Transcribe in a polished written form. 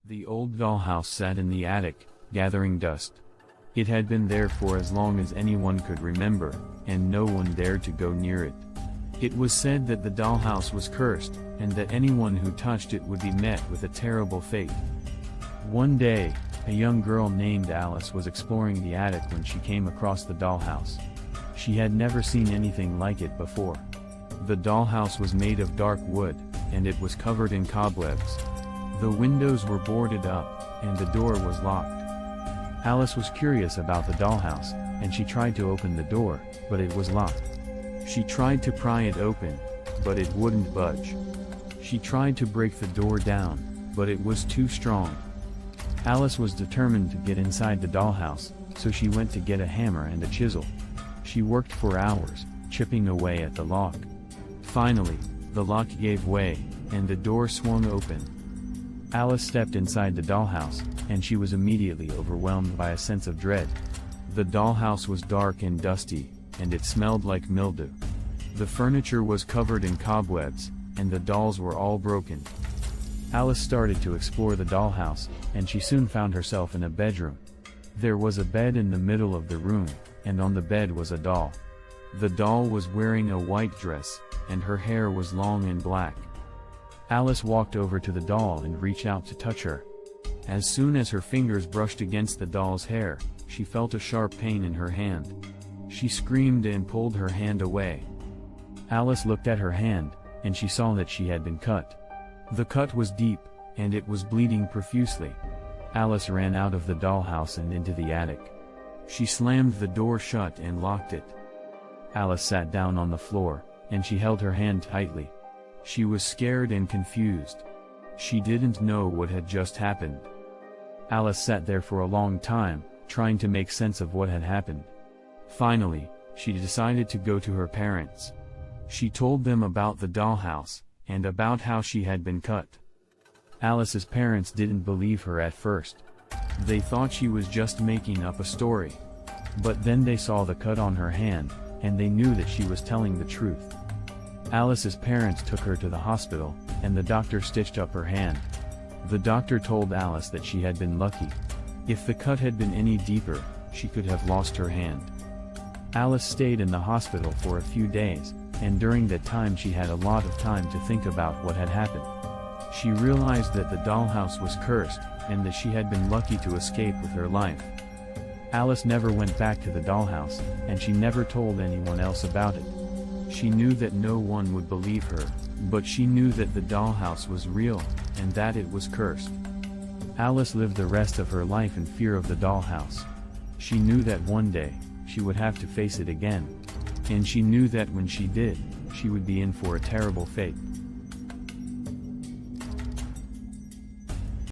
The old dollhouse sat in the attic, gathering dust. It had been there for as long as anyone could remember, and no one dared to go near it. It was said that the dollhouse was cursed, and that anyone who touched it would be met with a terrible fate. One day, a young girl named Alice was exploring the attic when she came across the dollhouse. She had never seen anything like it before. The dollhouse was made of dark wood, and it was covered in cobwebs. The windows were boarded up, and the door was locked. Alice was curious about the dollhouse, and she tried to open the door, but it was locked. She tried to pry it open, but it wouldn't budge. She tried to break the door down, but it was too strong. Alice was determined to get inside the dollhouse, so she went to get a hammer and a chisel. She worked for hours, chipping away at the lock. Finally, the lock gave way, and the door swung open. Alice stepped inside the dollhouse, and she was immediately overwhelmed by a sense of dread. The dollhouse was dark and dusty, and it smelled like mildew. The furniture was covered in cobwebs, and the dolls were all broken. Alice started to explore the dollhouse, and she soon found herself in a bedroom. There was a bed in the middle of the room, and on the bed was a doll. The doll was wearing a white dress, and her hair was long and black. Alice walked over to the doll and reached out to touch her. As soon as her fingers brushed against the doll's hair, she felt a sharp pain in her hand. She screamed and pulled her hand away. Alice looked at her hand, and she saw that she had been cut. The cut was deep, and it was bleeding profusely. Alice ran out of the dollhouse and into the attic. She slammed the door shut and locked it. Alice sat down on the floor, and she held her hand tightly. She was scared and confused. She didn't know what had just happened. Alice sat there for a long time, trying to make sense of what had happened. Finally, she decided to go to her parents. She told them about the dollhouse, and about how she had been cut. Alice's parents didn't believe her at first. They thought she was just making up a story. But then they saw the cut on her hand, and they knew that she was telling the truth. Alice's parents took her to the hospital, and the doctor stitched up her hand. The doctor told Alice that she had been lucky. If the cut had been any deeper, she could have lost her hand. Alice stayed in the hospital for a few days, and during that time she had a lot of time to think about what had happened. She realized that the dollhouse was cursed, and that she had been lucky to escape with her life. Alice never went back to the dollhouse, and she never told anyone else about it. She knew that no one would believe her, but she knew that the dollhouse was real, and that it was cursed. Alice lived the rest of her life in fear of the dollhouse. She knew that one day, she would have to face it again. And she knew that when she did, she would be in for a terrible fate.